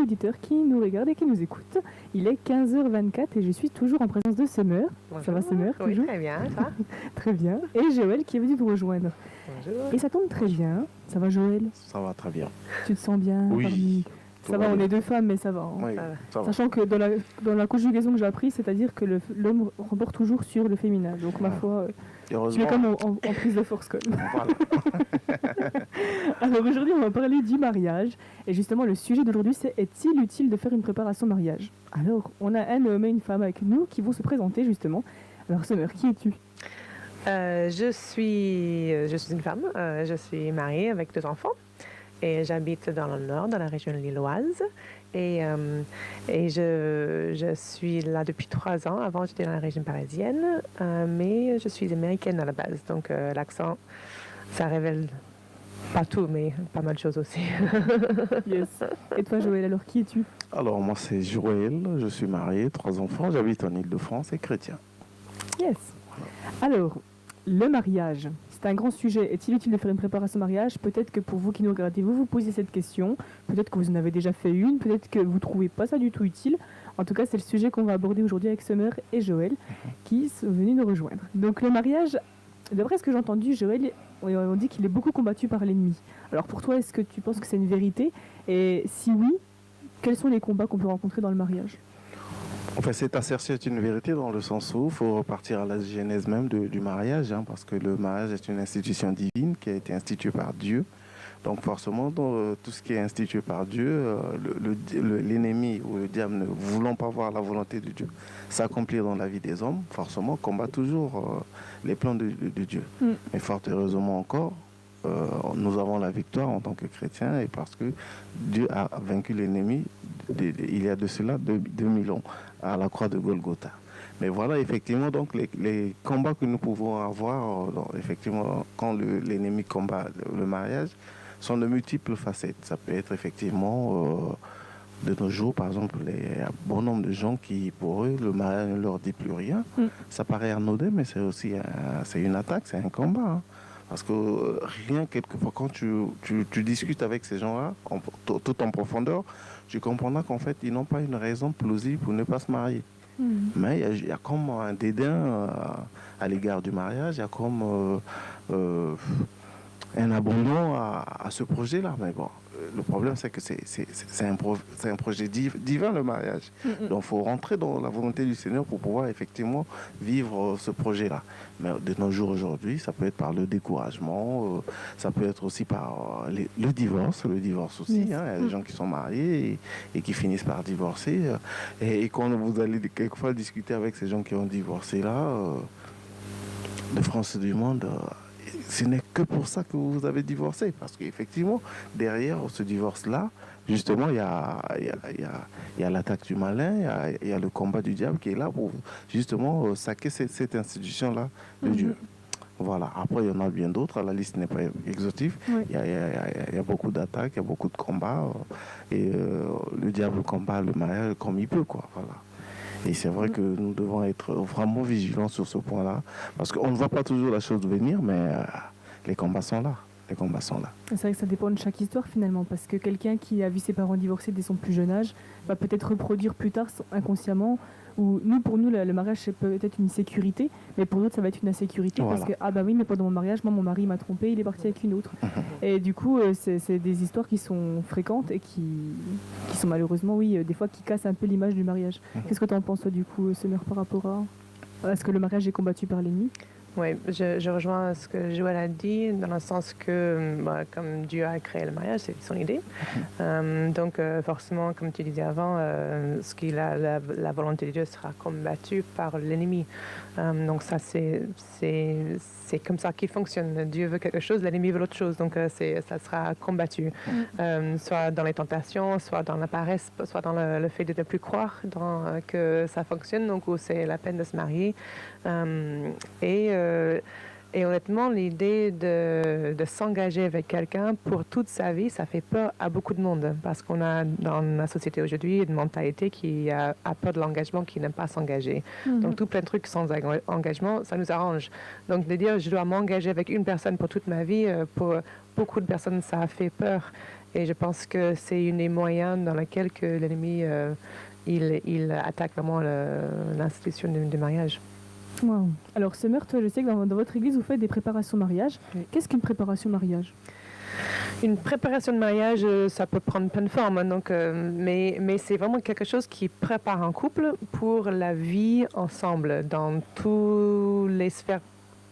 auditeurs qui nous regardent et qui nous écoutent. Il est 15h24 et je suis toujours en présence de Summer. Bonjour. Ça va Summer? Oui, toujours très bien, ça. Très bien. Et Joël qui est venu nous rejoindre. Bonjour. Et ça tombe très bien. Ça va Joël? Ça va très bien. Tu te sens bien Oui. parmi... Ça va, on est deux femmes, mais ça va. Hein. Oui, ça va. Sachant que dans la conjugaison que j'ai appris, c'est-à-dire que l'homme remporte toujours sur le féminin. Donc ma foi, tu es Heureusement, comme en prise de force quand même. voilà. Alors aujourd'hui, on va parler du mariage. Et justement, le sujet d'aujourd'hui, c'est est-il utile de faire une préparation mariage? Alors, on a un homme et une femme avec nous qui vont se présenter justement. Alors Summer, qui es-tu? Je suis une femme. Je suis mariée avec 2 enfants. Et j'habite dans le nord, dans la région lilloise. Et je suis là depuis 3 ans. Avant, j'étais dans la région parisienne. Mais je suis américaine à la base. Donc, l'accent, ça révèle pas tout, mais pas mal de choses aussi. Yes. Et toi Joël, alors qui es-tu? Alors, moi, c'est Joël. Je suis marié, 3 enfants. J'habite en Île-de-France et chrétien. Yes. Alors, le mariage, c'est un grand sujet. Est-il utile de faire une préparation mariage? Peut-être que pour vous qui nous regardez, vous vous posez cette question. Peut-être que vous en avez déjà fait une. Peut-être que vous ne trouvez pas ça du tout utile. En tout cas, c'est le sujet qu'on va aborder aujourd'hui avec Summer et Joël qui sont venus nous rejoindre. Donc, le mariage, d'après ce que j'ai entendu, Joël, on dit qu'il est beaucoup combattu par l'ennemi. Alors, pour toi, est-ce que tu penses que c'est une vérité? Et si oui, quels sont les combats qu'on peut rencontrer dans le mariage? En fait, cette assertion est une vérité dans le sens où il faut repartir à la genèse même du mariage, hein, parce que le mariage est une institution divine qui a été instituée par Dieu. Donc forcément, dans tout ce qui est institué par Dieu, l'ennemi ou le diable ne voulant pas voir la volonté de Dieu s'accomplir dans la vie des hommes, forcément combat toujours les plans de Dieu. Mais fort heureusement encore, nous avons la victoire en tant que chrétiens et parce que Dieu a vaincu l'ennemi il y a de cela 2000 ans à la croix de Golgotha. Mais voilà, effectivement, donc les combats que nous pouvons avoir, effectivement, quand l'ennemi combat le mariage, sont de multiples facettes. Ça peut être effectivement, de nos jours, par exemple, il y a bon nombre de gens qui, pour eux, le mariage ne leur dit plus rien. Ça paraît anodin, mais c'est aussi c'est une attaque, c'est un combat. Hein. Parce que rien, quelquefois, quand tu discutes avec ces gens-là, tout en profondeur, tu comprendras qu'en fait, ils n'ont pas une raison plausible pour ne pas se marier. Mais il y a comme un dédain à l'égard du mariage, il y a comme un abandon à ce projet-là. Mais bon, le problème, c'est que c'est un projet divin, le mariage. Donc, il faut rentrer dans la volonté du Seigneur pour pouvoir effectivement vivre ce projet-là. Mais de nos jours aujourd'hui, ça peut être par le découragement, ça peut être aussi par le divorce aussi. Hein. Il y a des gens qui sont mariés et qui finissent par divorcer. Et quand vous allez quelquefois discuter avec ces gens qui ont divorcé là, de France et du monde, ce n'est que pour ça que vous avez divorcé. Parce qu'effectivement, derrière ce divorce-là, justement, il y a l'attaque du malin, il y a le combat du diable qui est là pour justement saquer cette institution-là de Dieu. Voilà. Après, il y en a bien d'autres. La liste n'est pas exhaustive. Il y a beaucoup d'attaques, il y a beaucoup de combats. Et le diable combat le mariage comme il peut, quoi. Voilà. Et c'est vrai que nous devons être vraiment vigilants sur ce point-là. Parce qu'on ne voit pas toujours la chose venir, mais les combats sont là. Les combats sont là. C'est vrai que ça dépend de chaque histoire finalement, parce que quelqu'un qui a vu ses parents divorcer dès son plus jeune âge va peut-être reproduire plus tard inconsciemment. Ou pour nous, le mariage c'est peut-être une sécurité, mais pour d'autres ça va être une insécurité parce que ah bah oui, mais pendant mon mariage, moi mon mari m'a trompé, il est parti avec une autre. Et du coup, c'est des histoires qui sont fréquentes et qui sont malheureusement, des fois qui cassent un peu l'image du mariage. Qu'est-ce que tu en penses toi du coup, Summer, par rapport à est-ce que le mariage est combattu par l'ennemi? Oui, je rejoins ce que Joël a dit, dans le sens que, comme Dieu a créé le mariage, c'est son idée. Donc, forcément, comme tu disais avant, la volonté de Dieu sera combattue par l'ennemi. Donc, ça, c'est comme ça qu'il fonctionne. Dieu veut quelque chose, l'ennemi veut l'autre chose. Donc, ça sera combattu. Soit dans les tentations, soit dans la paresse, soit dans le fait de ne plus croire que ça fonctionne, donc où c'est la peine de se marier. Et honnêtement, l'idée de s'engager avec quelqu'un pour toute sa vie, ça fait peur à beaucoup de monde. Parce qu'on a dans la société aujourd'hui une mentalité qui a peur de l'engagement, qui n'aime pas s'engager. Donc tout plein de trucs sans engagement, ça nous arrange. Donc de dire je dois m'engager avec une personne pour toute ma vie, pour beaucoup de personnes, ça a fait peur. Et je pense que c'est une des moyens dans lesquels que l'ennemi il attaque vraiment l'institution du mariage. Wow. Alors, Summer, toi, je sais que dans votre église, vous faites des préparations de mariage. Oui. Qu'est-ce qu'une préparation de mariage? Une préparation de mariage, ça peut prendre plein de formes, hein, donc, mais c'est vraiment quelque chose qui prépare un couple pour la vie ensemble dans toutes les sphères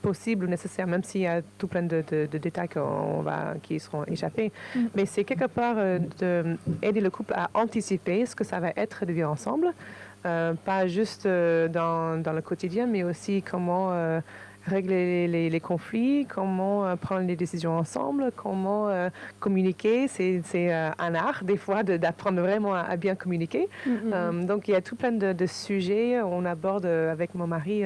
possibles ou nécessaires, même s'il y a tout plein de détails qui seront échappés. Mais c'est quelque part d'aider le couple à anticiper ce que ça va être de vivre ensemble, pas juste dans le quotidien, mais aussi comment régler les conflits, comment prendre les décisions ensemble, comment communiquer. C'est un art, des fois, d'apprendre vraiment à bien communiquer. Donc, il y a tout plein de sujets. On aborde avec mon mari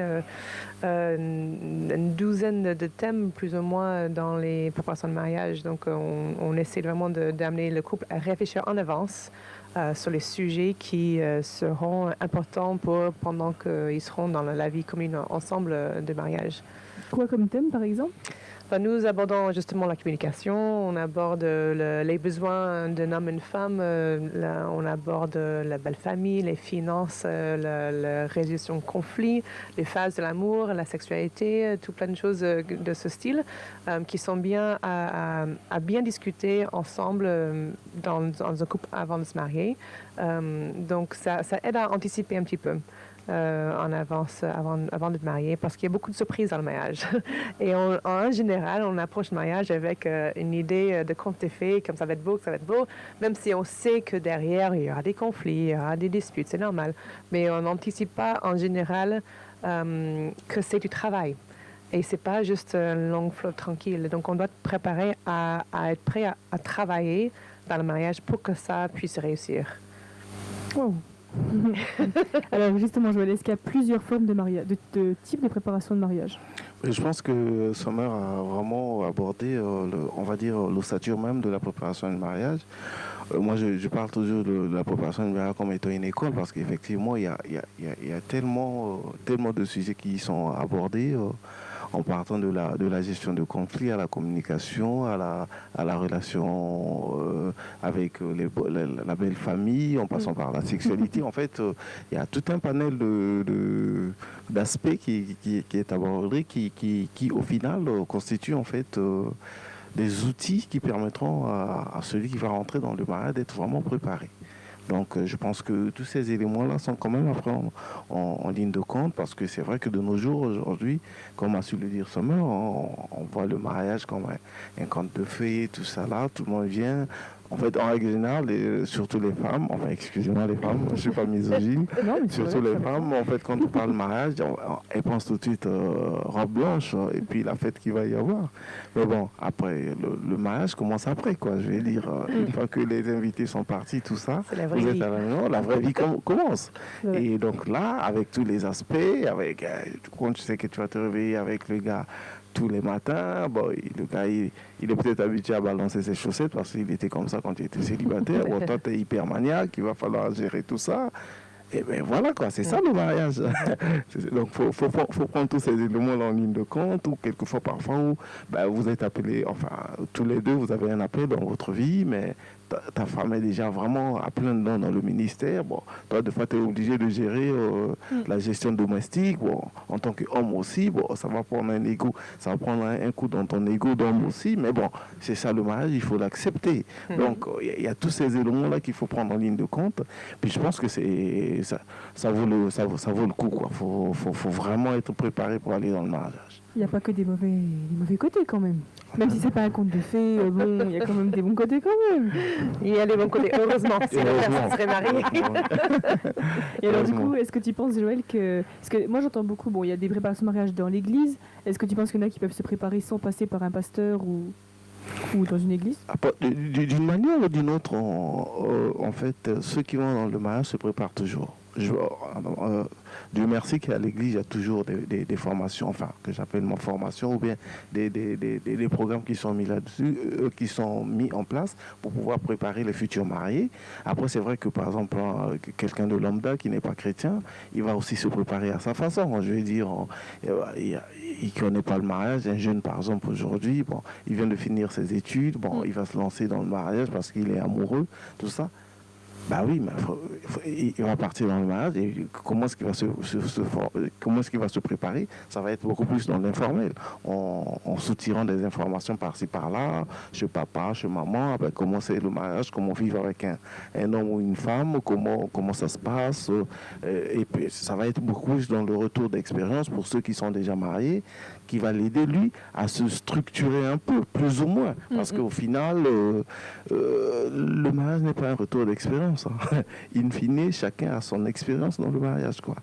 une douzaine de thèmes, plus ou moins, dans les préparations de mariage. Donc, on essaie vraiment d'amener le couple à réfléchir en avance sur les sujets qui seront importants pendant qu'ils seront dans la vie commune ensemble de mariage. Quoi comme thème, par exemple? Nous abordons justement la communication, on aborde les besoins d'un homme et d'une femme, on aborde la belle famille, les finances, la résolution de conflits, les phases de l'amour, la sexualité, tout plein de choses de ce style qui sont bien à bien discuter ensemble dans un couple avant de se marier. Donc ça aide à anticiper un petit peu. En avance avant de te marier, parce qu'il y a beaucoup de surprises dans le mariage. Et en général, on approche le mariage avec une idée de conte et fées, comme ça va être beau, que ça va être beau, même si on sait que derrière, il y aura des conflits, il y aura des disputes, c'est normal. Mais on n'anticipe pas en général que c'est du travail. Et c'est pas juste un long fleuve tranquille. Donc on doit être préparé à être prêt à travailler dans le mariage pour que ça puisse réussir. Wow. Alors justement, Joël, est-ce qu'il y a plusieurs formes de mariage, de types de préparation de mariage? Je pense que Summer a vraiment abordé, on va dire, l'ossature même de la préparation du mariage. Moi, je parle toujours de la préparation du mariage comme étant une école, parce qu'effectivement, il y a tellement de sujets qui y sont abordés. En partant de la gestion de conflits à la communication, à la relation avec la belle famille, en passant par la sexualité. En fait, il y a tout un panel d'aspects qui est abordé, qui au final constitue en fait des outils qui permettront à celui qui va rentrer dans le mariage d'être vraiment préparé. Donc je pense que tous ces éléments-là sont quand même à prendre en ligne de compte, parce que c'est vrai que de nos jours, aujourd'hui, comme a su le dire Summer, on voit le mariage comme un conte de fées, tout ça là, tout le monde vient. En fait, en règle générale, surtout les femmes, enfin, excusez-moi les femmes, je ne suis pas misogyne, surtout les femmes, en fait, quand on parle de mariage, elles pensent tout de suite robe blanche et puis la fête qu'il va y avoir. Mais bon, après, le mariage commence après, quoi. Je vais dire, une fois que les invités sont partis, tout ça, vous êtes à la maison, la vraie vie commence. Ouais. Et donc là, avec tous les aspects, avec quand tu sais que tu vas te réveiller avec le gars tous les matins, bon, le gars, il est peut-être habitué à balancer ses chaussettes parce qu'il était comme ça quand il était célibataire. Bon, toi, tu es hyper maniaque, il va falloir gérer tout ça. Et bien voilà, quoi, c'est ça le mariage. Donc, il faut prendre tous ces éléments en ligne de compte, ou quelquefois, parfois, où vous êtes appelés, enfin, tous les deux, vous avez un appel dans votre vie, mais ta femme est déjà vraiment à plein dedans dans le ministère. Bon, toi, des fois, tu es obligé de gérer la gestion domestique. Bon, en tant qu'homme aussi, bon, ça va prendre un ego, ça va prendre un coup dans ton ego d'homme aussi. Mais bon, c'est ça le mariage, il faut l'accepter. Donc, il y a tous ces éléments-là qu'il faut prendre en ligne de compte. Puis je pense que ça vaut le coup, quoi. Faut vraiment être préparé pour aller dans le mariage. Il n'y a pas que des mauvais côtés quand même. Même si c'est pas un conte de fées, bon, il y a quand même des bons côtés quand même. Il y a des bons côtés, heureusement, si la personne serait mariée. Et alors du coup, est-ce que tu penses, Joël, parce que moi j'entends beaucoup, bon, il y a des préparations de mariage dans l'église. Est-ce que tu penses qu'il y en a qui peuvent se préparer sans passer par un pasteur ou dans une église? D'une manière ou d'une autre, en fait, ceux qui vont dans le mariage se préparent toujours. Dieu merci qu'à l'église, il y a toujours des formations, enfin, que j'appelle ma formation, ou bien des programmes qui sont mis là-dessus, qui sont mis en place pour pouvoir préparer les futurs mariés. Après, c'est vrai que, par exemple, quelqu'un de lambda qui n'est pas chrétien, il va aussi se préparer à sa façon. Je veux dire, il il ne connaît pas le mariage. Un jeune, par exemple, aujourd'hui, bon, il vient de finir ses études, bon, il va se lancer dans le mariage parce qu'il est amoureux, tout ça. Bah oui, mais il va partir dans le mariage et comment est-ce qu'il va comment est-ce qu'il va se préparer? Ça va être beaucoup plus dans l'informel, en soutirant des informations par-ci par-là, chez papa, chez maman, ben, comment c'est le mariage, comment vivre avec un homme ou une femme, comment ça se passe. Et puis ça va être beaucoup plus dans le retour d'expérience pour ceux qui sont déjà mariés, qui va l'aider, lui, à se structurer un peu, plus ou moins. Parce qu'au final, le mariage n'est pas un retour d'expérience. Hein. In fine, chacun a son expérience dans le mariage, quoi.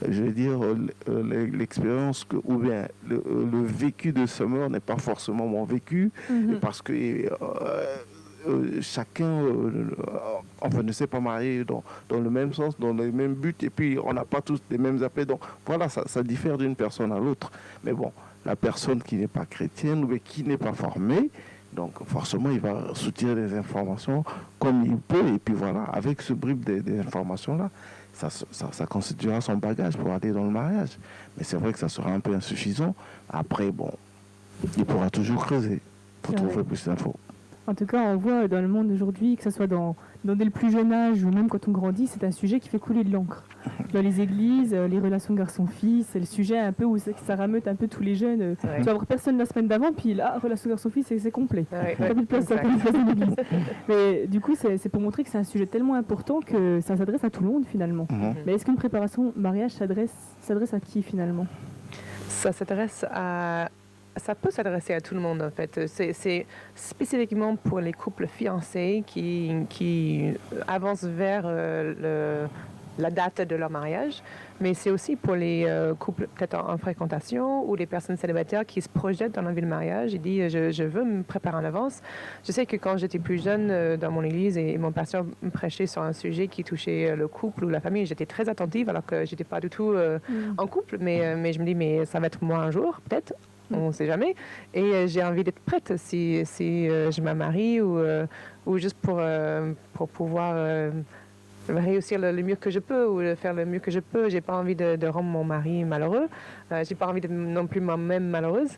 Je veux dire, l'expérience, ou bien le vécu de Summer n'est pas forcément mon vécu, parce que chacun enfin, ne s'est pas marié dans le même sens, dans le même but, et puis on n'a pas tous les mêmes appels. Donc voilà, ça diffère d'une personne à l'autre. Mais bon, la personne qui n'est pas chrétienne ou qui n'est pas formée, donc forcément il va soutirer des informations comme il peut, et puis voilà, avec ce bribe des informations-là, ça constituera son bagage pour aller dans le mariage. Mais c'est vrai que ça sera un peu insuffisant. Après, bon, il pourra toujours creuser pour trouver plus d'infos. En tout cas, on voit dans le monde d'aujourd'hui, que ce soit dès le plus jeune âge ou même quand on grandit, c'est un sujet qui fait couler de l'encre. Dans les églises, les relations garçon-fils, c'est le sujet un peu où ça rameute un peu tous les jeunes. Tu vas avoir personne la semaine d'avant, puis là, relation garçon-fils, c'est complet. Pas de place à l'église. Mais du coup, c'est pour montrer que c'est un sujet tellement important que ça s'adresse à tout le monde finalement. Mais est-ce qu'une préparation mariage s'adresse à qui finalement? Ça s'adresse à... Ça peut s'adresser à tout le monde, en fait. C'est spécifiquement pour les couples fiancés qui avancent vers la date de leur mariage, mais c'est aussi pour les couples peut-être en fréquentation ou les personnes célibataires qui se projettent dans la vie de mariage et disent je veux me préparer en avance. Je sais que quand j'étais plus jeune dans mon église et mon pasteur me prêchait sur un sujet qui touchait le couple ou la famille, j'étais très attentive alors que j'étais pas du tout en couple, mais je me dis mais ça va être moi un jour peut-être. On ne sait jamais. Et j'ai envie d'être prête si je me marie ou juste pour pouvoir réussir le mieux que je peux ou faire le mieux que je peux. J'ai pas envie de rendre mon mari malheureux. J'ai pas envie de non plus moi-même malheureuse.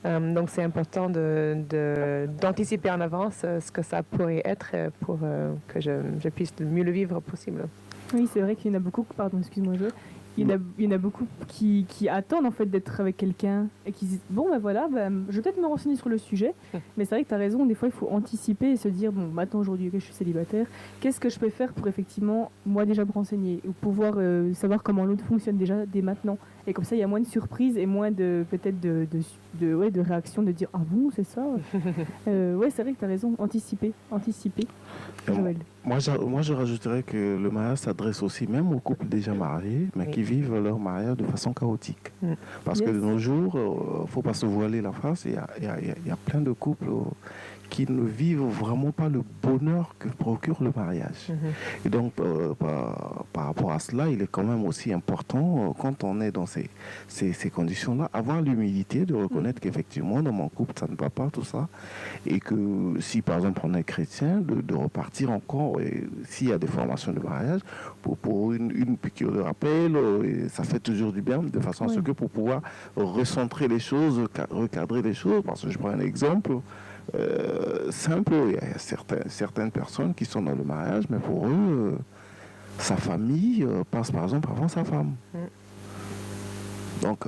Donc c'est important d'anticiper en avance ce que ça pourrait être pour que je puisse le mieux le vivre possible. Oui, c'est vrai qu'il y en a beaucoup. Pardon, excuse-moi. Il y en a beaucoup qui attendent en fait d'être avec quelqu'un et qui disent bon ben voilà, je vais peut-être me renseigner sur le sujet, mais c'est vrai que tu as raison, des fois il faut anticiper et se dire bon maintenant aujourd'hui que je suis célibataire, qu'est-ce que je peux faire pour effectivement moi déjà me renseigner ou pouvoir savoir comment l'autre fonctionne déjà dès maintenant, et comme ça il y a moins de surprises et moins de peut-être de réactions de dire ah bon c'est ça. Ouais, c'est vrai que tu as raison, anticiper. Joël. Moi, je rajouterais que le mariage s'adresse aussi même aux couples déjà mariés, mais qui vivent leur mariage de façon chaotique. Parce que de nos jours, il ne faut pas se voiler la face, il y a plein de couples qui ne vivent vraiment pas le bonheur que procure le mariage. Et donc, par rapport à cela, il est quand même aussi important, quand on est dans ces conditions-là, avoir l'humilité de reconnaître qu'effectivement, dans mon couple, ça ne va pas, tout ça. Et que si, par exemple, on est chrétien, de repartir encore, et s'il y a des formations de mariage, pour une piqûre de rappel, et ça fait toujours du bien, de façon à ce que pour pouvoir recentrer les choses, recadrer les choses, parce que je prends un exemple, simple, il y a certaines personnes qui sont dans le mariage, mais pour eux, sa famille passe par exemple avant sa femme. Donc,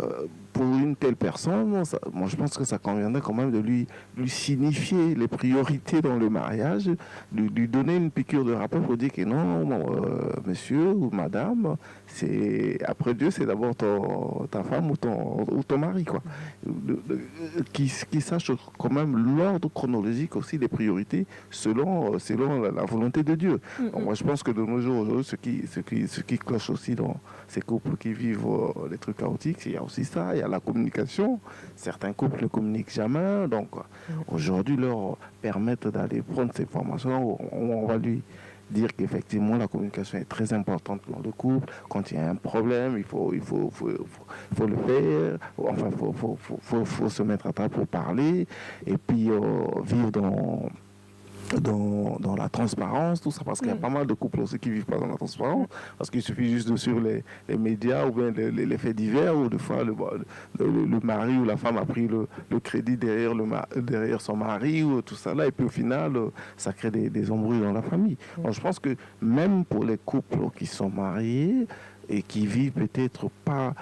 pour une telle personne, moi je pense que ça conviendrait quand même de lui signifier les priorités dans le mariage, lui donner une piqûre de rappel pour dire que non, monsieur ou madame, après Dieu, c'est d'abord ta femme ou ton mari, quoi. Qui sache quand même l'ordre chronologique aussi des priorités selon la volonté de Dieu. Donc, moi je pense que de nos jours aujourd'hui, ce qui cloche aussi dans ces couples qui vivent les trucs chaotiques, il y a aussi ça, il y a la communication. Certains couples ne communiquent jamais, donc aujourd'hui leur permettre d'aller prendre ces formations, on va lui dire qu'effectivement la communication est très importante dans le couple. Quand il y a un problème, il faut le faire. Enfin, faut se mettre à table pour parler et puis vivre dans la transparence, tout ça, parce qu'il y a pas mal de couples aussi qui ne vivent pas dans la transparence, parce qu'il suffit juste de suivre les médias ou bien les faits divers, où des fois le mari ou la femme a pris le crédit derrière son mari, ou tout ça là, et puis au final, ça crée des embrouilles dans la famille. Donc je pense que même pour les couples qui sont mariés, et qui vivent peut-être pas,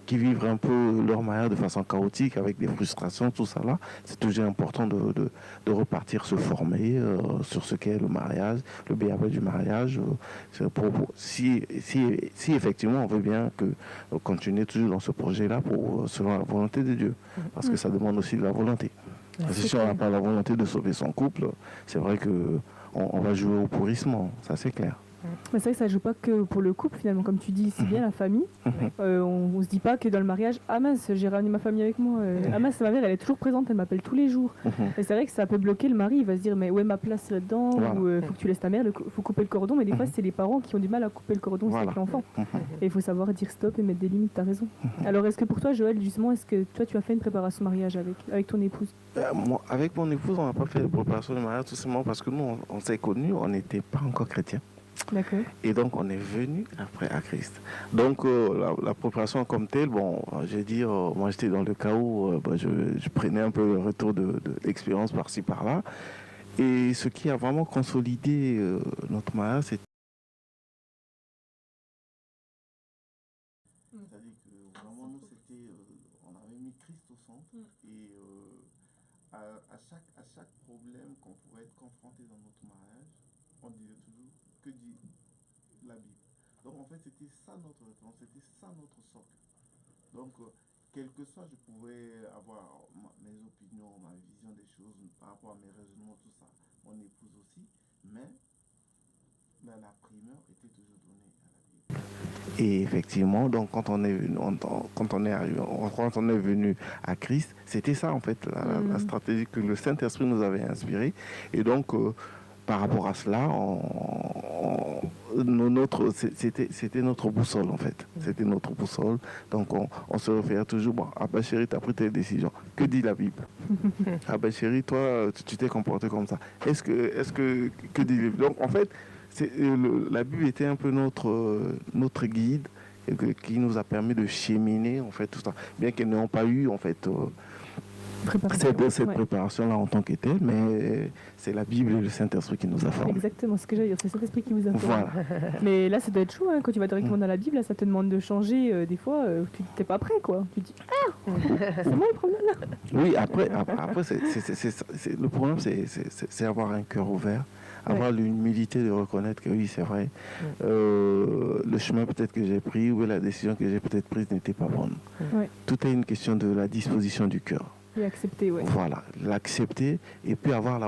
qui vivent un peu leur mariage de façon chaotique, avec des frustrations, tout ça là, c'est toujours important de repartir se former sur ce qu'est le mariage, le béaba du mariage, si effectivement on veut bien continuer toujours dans ce projet-là selon la volonté de Dieu, parce que ça demande aussi de la volonté. Parce que si on n'a pas la volonté de sauver son couple, c'est vrai qu'on va jouer au pourrissement, ça c'est clair. Mais c'est vrai que ça ne joue pas que pour le couple finalement, comme tu dis, c'est bien la famille. On ne se dit pas que dans le mariage, ah mince, j'ai ramené ma famille avec moi. Ah mince, ma mère, elle est toujours présente, elle m'appelle tous les jours. Et c'est vrai que ça peut bloquer le mari, il va se dire, mais où est ma place là-dedans? Ou faut que tu laisses ta mère, faut couper le cordon. Mais des fois, c'est les parents qui ont du mal à couper le cordon avec l'enfant. Et il faut savoir dire stop et mettre des limites, t'as raison. Alors est-ce que pour toi, Joël, justement, est-ce que toi, tu as fait une préparation mariage avec ton épouse? Avec mon épouse, on n'a pas fait de préparation de mariage, tout simplement parce que nous, on s'est connus, on n'était pas encore chrétiens. D'accord. Et donc on est venu après à Christ. Donc la préparation comme telle, bon, je vais dire, moi j'étais dans le cas où je prenais un peu le retour d'expérience par-ci par-là. Et ce qui a vraiment consolidé notre mariage, c'est c'est-à-dire que vraiment nous on avait mis Christ au centre et à chaque problème qu'on pouvait être confronté dans notre mariage, on disait toujours que dit la Bible. Donc en fait c'était ça notre référence, c'était ça notre socle. Donc quel que soit je pouvais avoir mes opinions, ma vision des choses par rapport à mes raisonnements, tout ça, mon épouse aussi, mais la primeur était toujours donnée à la Bible. Et effectivement, donc quand on est venu à Christ, c'était ça en fait la stratégie que le Saint-Esprit nous avait inspirée. Et donc par rapport à cela, c'était notre boussole en fait. C'était notre boussole. Donc on se réfère toujours, bon, ah bah chérie, t'as pris tes décisions. Que dit la Bible? Ah bah chérie, toi, tu t'es comporté comme ça. Que dit la Bible? Donc en fait, la Bible était un peu notre guide qui nous a permis de cheminer en fait tout ça. Bien qu'elles n'ont pas eu en fait cette préparation-là en tant que telle, mais c'est la Bible et le Saint-Esprit qui nous a formés. Exactement, ce que j'allais dire, c'est le Saint-Esprit qui vous a formés. Voilà. Mais là, ça doit être chaud, hein, quand tu vas directement dans la Bible, là, ça te demande de changer, des fois, tu n'es pas prêt, quoi. Tu te dis, c'est moi le problème, là. Oui, après le problème, c'est avoir un cœur ouvert, avoir l'humilité de reconnaître que oui, c'est vrai, le chemin peut-être que j'ai pris ou la décision que j'ai peut-être prise n'était pas bonne. Tout est une question de la disposition du cœur. Et accepter, Voilà, l'accepter et puis avoir la